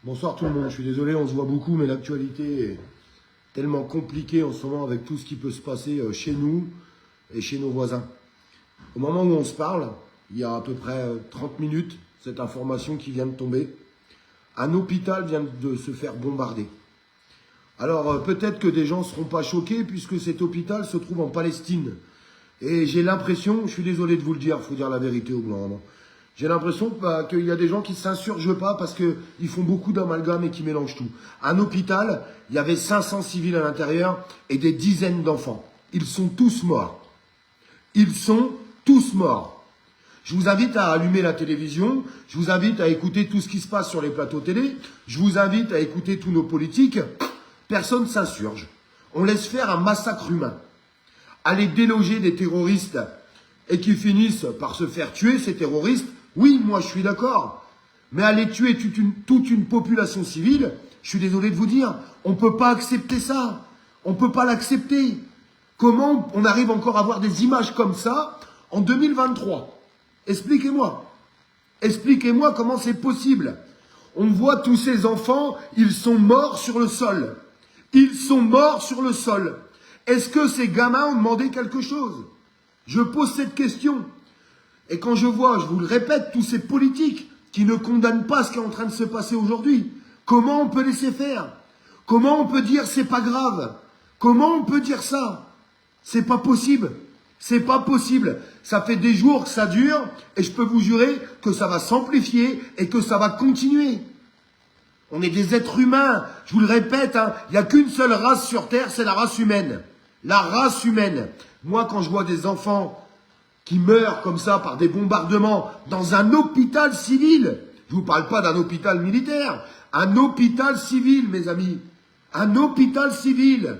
Bonsoir tout le monde, je suis désolé, on se voit beaucoup, mais l'actualité est tellement compliquée en ce moment avec tout ce qui peut se passer chez nous et chez nos voisins. Au moment où on se parle, il y a à peu près 30 minutes, cette information qui vient de tomber, un hôpital vient de se faire bombarder. Alors peut-être que des gens ne seront pas choqués puisque cet hôpital se trouve en Palestine. Et j'ai l'impression, je suis désolé de vous le dire, il faut dire la vérité au bout d'un moment. J'ai l'impression qu'il y a des gens qui ne s'insurgent pas parce qu'ils font beaucoup d'amalgames et qui mélangent tout. Un hôpital, il y avait 500 civils à l'intérieur et des dizaines d'enfants. Ils sont tous morts. Ils sont tous morts. Je vous invite à allumer la télévision, je vous invite à écouter tout ce qui se passe sur les plateaux télé, je vous invite à écouter tous nos politiques. Personne ne s'insurge. On laisse faire un massacre humain. Aller déloger des terroristes et qui finissent par se faire tuer, ces terroristes, oui, moi je suis d'accord. Mais aller tuer toute une population civile, je suis désolé de vous dire, on ne peut pas accepter ça. On ne peut pas l'accepter. Comment on arrive encore à voir des images comme ça en 2023? Expliquez-moi. Expliquez-moi comment c'est possible. On voit tous ces enfants, ils sont morts sur le sol. Ils sont morts sur le sol. Est-ce que ces gamins ont demandé quelque chose? Je pose cette question. Et quand je vois, je vous le répète, tous ces politiques qui ne condamnent pas ce qui est en train de se passer aujourd'hui, comment on peut laisser faire? Comment on peut dire c'est pas grave? Comment on peut dire ça? C'est pas possible. C'est pas possible. Ça fait des jours que ça dure et je peux vous jurer que ça va s'amplifier et que ça va continuer. On est des êtres humains. Je vous le répète, il n'y a qu'une seule race sur Terre, c'est la race humaine. La race humaine. Moi, quand je vois des enfants qui meurent comme ça par des bombardements dans un hôpital civil, je ne vous parle pas d'un hôpital militaire, un hôpital civil, mes amis. Un hôpital civil.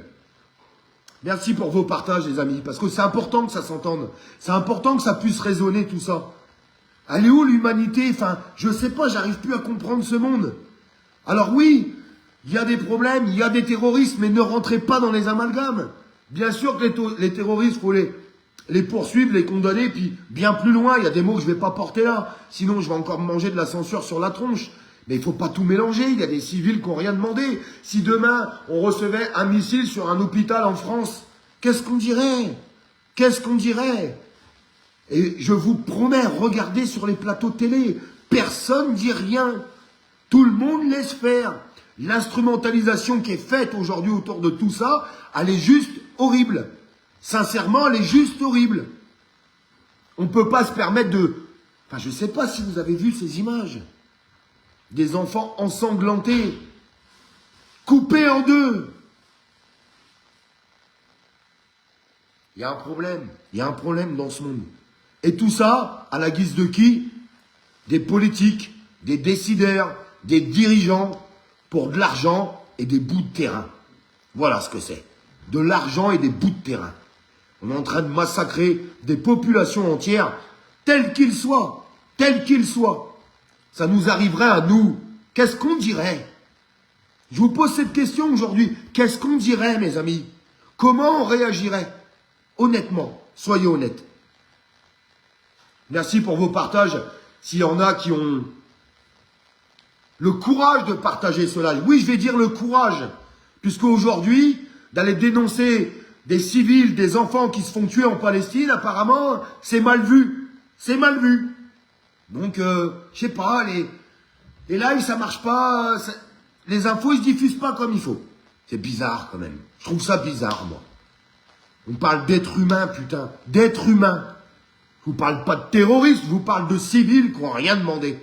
Merci pour vos partages, les amis, parce que c'est important que ça s'entende. C'est important que ça puisse résonner, tout ça. Elle est où l'humanité? Enfin, je sais pas, j'arrive plus à comprendre ce monde. Alors oui, il y a des problèmes, il y a des terroristes, mais ne rentrez pas dans les amalgames. Bien sûr que les terroristes, il faut les poursuivre, les condamner, puis bien plus loin, il y a des mots que je ne vais pas porter là. Sinon, je vais encore manger de la censure sur la tronche. Mais il ne faut pas tout mélanger, il y a des civils qui n'ont rien demandé. Si demain, on recevait un missile sur un hôpital en France, qu'est-ce qu'on dirait? Qu'est-ce qu'on dirait? Et je vous promets, regardez sur les plateaux télé, personne ne dit rien. Tout le monde laisse faire. L'instrumentalisation qui est faite aujourd'hui autour de tout ça, elle est juste horrible. Sincèrement, elle est juste horrible. On ne peut pas se permettre de... Enfin, je ne sais pas si vous avez vu ces images. Des enfants ensanglantés, coupés en deux. Il y a un problème. Il y a un problème dans ce monde. Et tout ça, à la guise de qui? Des politiques, des décideurs, des dirigeants, pour de l'argent et des bouts de terrain. Voilà ce que c'est. De l'argent et des bouts de terrain. On est en train de massacrer des populations entières, telles qu'ils soient. Telles qu'ils soient. Ça nous arriverait à nous. Qu'est-ce qu'on dirait? Je vous pose cette question aujourd'hui. Qu'est-ce qu'on dirait, mes amis? Comment on réagirait? Honnêtement, soyez honnêtes. Merci pour vos partages. S'il y en a qui ont le courage de partager cela. Oui, je vais dire le courage. Puisque aujourd'hui, d'aller dénoncer des civils, des enfants qui se font tuer en Palestine, apparemment, c'est mal vu. C'est mal vu. Donc, je sais pas, les lives, ça marche pas. Les infos, ils se diffusent pas comme il faut. C'est bizarre, quand même. Je trouve ça bizarre, moi. On parle d'êtres humains, putain. D'êtres humains. Je vous parle pas de terroristes, je vous parle de civils qui n'ont rien demandé.